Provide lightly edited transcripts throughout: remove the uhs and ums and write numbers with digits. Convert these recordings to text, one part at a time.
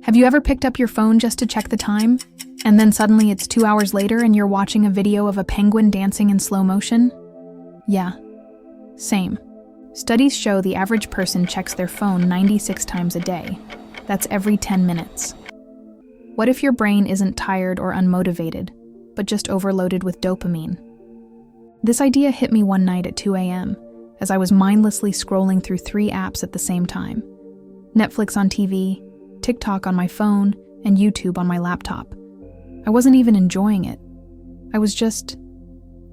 Have you ever picked up your phone just to check the time? And then suddenly it's 2 hours later and you're watching a video of a penguin dancing in slow motion? Yeah, same. Studies show the average person checks their phone 96 times a day. That's every 10 minutes. What if your brain isn't tired or unmotivated, but just overloaded with dopamine? This idea hit me one night at 2 a.m. as I was mindlessly scrolling through 3 apps at the same time. Netflix on TV, TikTok on my phone, and YouTube on my laptop. I wasn't even enjoying it. I was just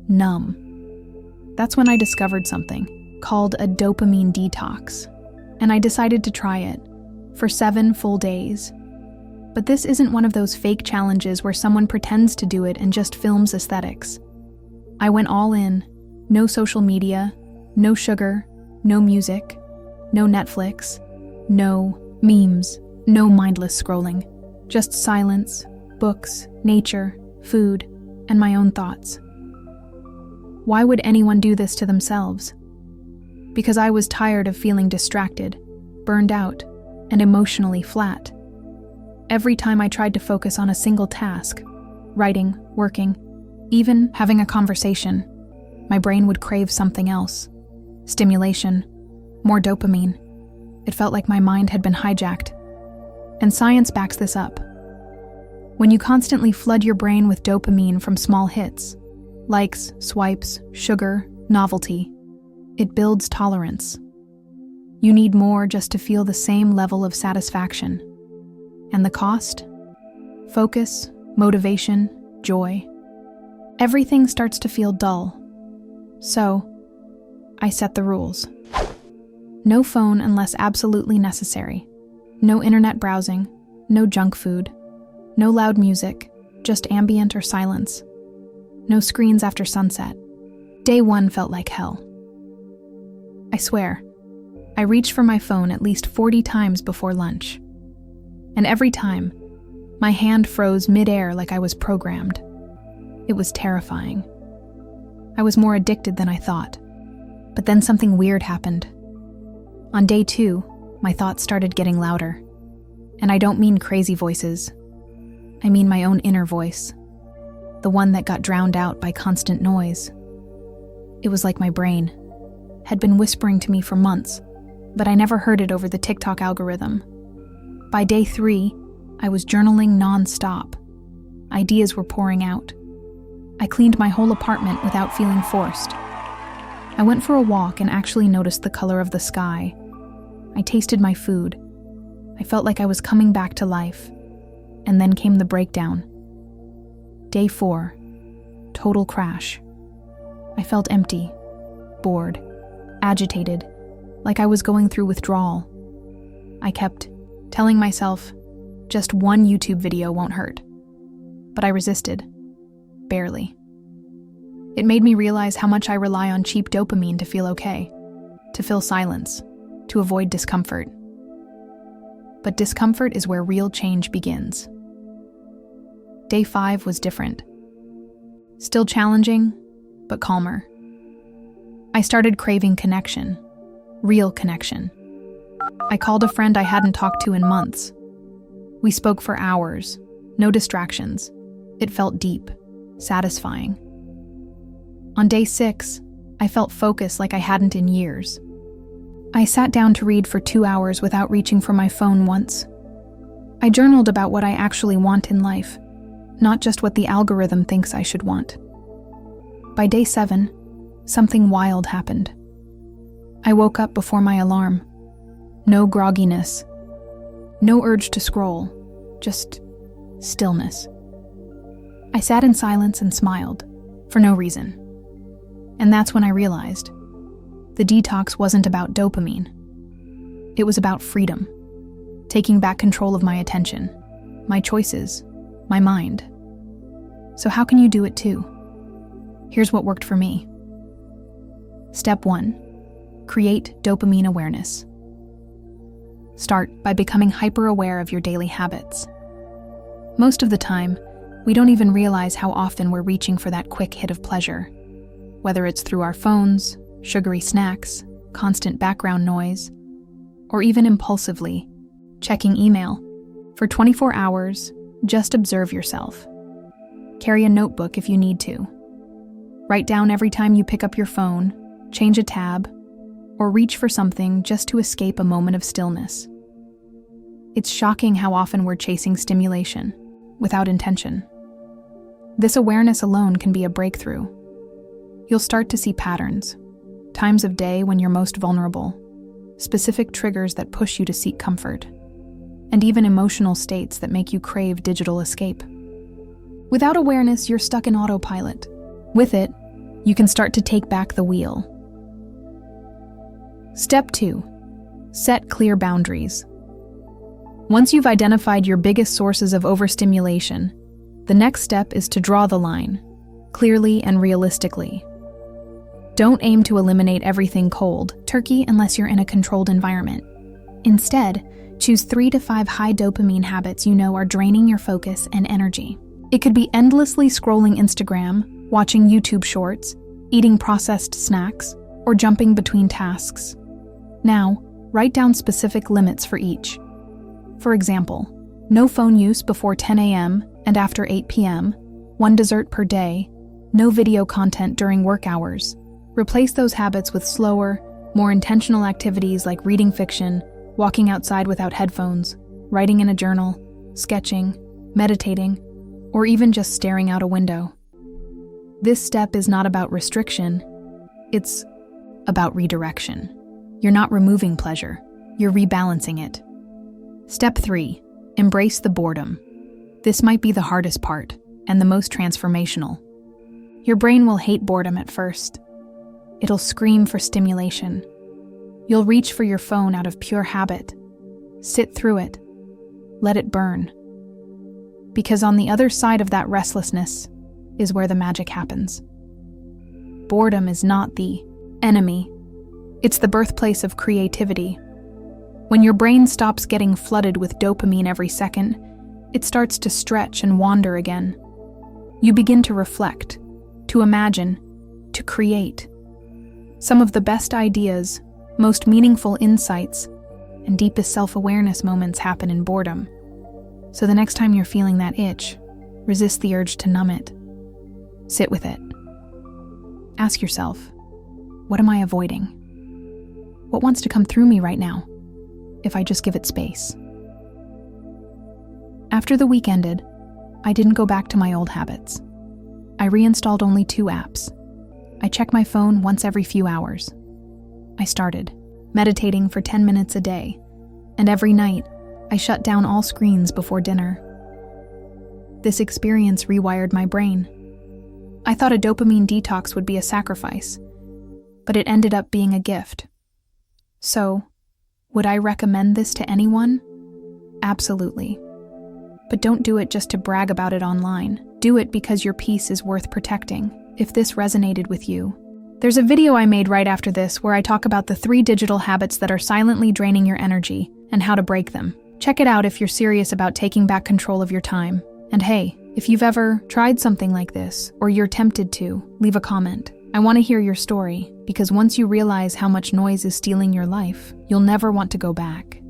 numb. That's when I discovered something called a dopamine detox, and I decided to try it for 7 full days. But this isn't one of those fake challenges where someone pretends to do it and just films aesthetics. I went all in. No social media, no sugar, no music, no Netflix, no memes, no mindless scrolling. Just silence, books, nature, food, and my own thoughts. Why would anyone do this to themselves? Because I was tired of feeling distracted, burned out, and emotionally flat. Every time I tried to focus on a single task, writing, working, even having a conversation, my brain would crave something else. Stimulation, more dopamine. It felt like my mind had been hijacked. And science backs this up. When you constantly flood your brain with dopamine from small hits, likes, swipes, sugar, novelty, it builds tolerance. You need more just to feel the same level of satisfaction. And the cost? Focus, motivation, joy. Everything starts to feel dull. So, I set the rules. No phone unless absolutely necessary. No internet browsing, no junk food, no loud music, just ambient or silence. No screens after sunset. Day 1 felt like hell. I swear, I reached for my phone at least 40 times before lunch. And every time, my hand froze mid-air like I was programmed. It was terrifying. I was more addicted than I thought. But then something weird happened. On day 2, my thoughts started getting louder. And I don't mean crazy voices. I mean my own inner voice. The one that got drowned out by constant noise. It was like my brain had been whispering to me for months, but I never heard it over the TikTok algorithm. By day 3, I was journaling non-stop. Ideas were pouring out. I cleaned my whole apartment without feeling forced. I went for a walk and actually noticed the color of the sky. I tasted my food. I felt like I was coming back to life. And then came the breakdown. Day 4, total crash. I felt empty, bored, agitated, like I was going through withdrawal. I kept telling myself, just one YouTube video won't hurt. But I resisted. Barely. It made me realize how much I rely on cheap dopamine to feel okay, to fill silence, to avoid discomfort. But discomfort is where real change begins. Day 5 was different. Still challenging, but calmer. I started craving connection, real connection. I called a friend I hadn't talked to in months. We spoke for hours, no distractions. It felt deep, satisfying. On day 6, I felt focus like I hadn't in years. I sat down to read for 2 hours without reaching for my phone once. I journaled about what I actually want in life, not just what the algorithm thinks I should want. By day 7, something wild happened. I woke up before my alarm. No grogginess. No urge to scroll. Just stillness. I sat in silence and smiled, for no reason. And that's when I realized the detox wasn't about dopamine. It was about freedom, taking back control of my attention, my choices, my mind. So how can you do it too? Here's what worked for me. Step 1, create dopamine awareness. Start by becoming hyper-aware of your daily habits. Most of the time, we don't even realize how often we're reaching for that quick hit of pleasure, whether it's through our phones, sugary snacks, constant background noise, or even impulsively checking email. For 24 hours, just observe yourself. Carry a notebook if you need to. Write down every time you pick up your phone, change a tab, or reach for something just to escape a moment of stillness. It's shocking how often we're chasing stimulation, without intention. This awareness alone can be a breakthrough. You'll start to see patterns, times of day when you're most vulnerable, specific triggers that push you to seek comfort, and even emotional states that make you crave digital escape. Without awareness, you're stuck in autopilot. With it, you can start to take back the wheel. Step 2. Set clear boundaries. Once you've identified your biggest sources of overstimulation, the next step is to draw the line, clearly and realistically. Don't aim to eliminate everything cold turkey unless you're in a controlled environment. Instead, choose 3 to 5 high dopamine habits you know are draining your focus and energy. It could be endlessly scrolling Instagram, watching YouTube shorts, eating processed snacks, or jumping between tasks. Now, write down specific limits for each. For example, no phone use before 10 a.m. and after 8 p.m., 1 dessert per day, no video content during work hours. Replace those habits with slower, more intentional activities like reading fiction, walking outside without headphones, writing in a journal, sketching, meditating, or even just staring out a window. This step is not about restriction, it's about redirection. You're not removing pleasure, you're rebalancing it. Step 3. Embrace the boredom. This might be the hardest part, and the most transformational. Your brain will hate boredom at first. It'll scream for stimulation. You'll reach for your phone out of pure habit. Sit through it. Let it burn. Because on the other side of that restlessness is where the magic happens. Boredom is not the enemy. It's the birthplace of creativity. When your brain stops getting flooded with dopamine every second, it starts to stretch and wander again. You begin to reflect, to imagine, to create. Some of the best ideas, most meaningful insights, and deepest self-awareness moments happen in boredom. So the next time you're feeling that itch, resist the urge to numb it. Sit with it. Ask yourself, what am I avoiding? What wants to come through me right now, if I just give it space? After the week ended, I didn't go back to my old habits. I reinstalled only 2 apps. I check my phone once every few hours. I started meditating for 10 minutes a day, and every night, I shut down all screens before dinner. This experience rewired my brain. I thought a dopamine detox would be a sacrifice, but it ended up being a gift. So, would I recommend this to anyone? Absolutely. But don't do it just to brag about it online. Do it because your peace is worth protecting. If this resonated with you, there's a video I made right after this where I talk about the 3 digital habits that are silently draining your energy and how to break them. Check it out if you're serious about taking back control of your time. And hey, if you've ever tried something like this, or you're tempted to, leave a comment. I want to hear your story, because once you realize how much noise is stealing your life, you'll never want to go back.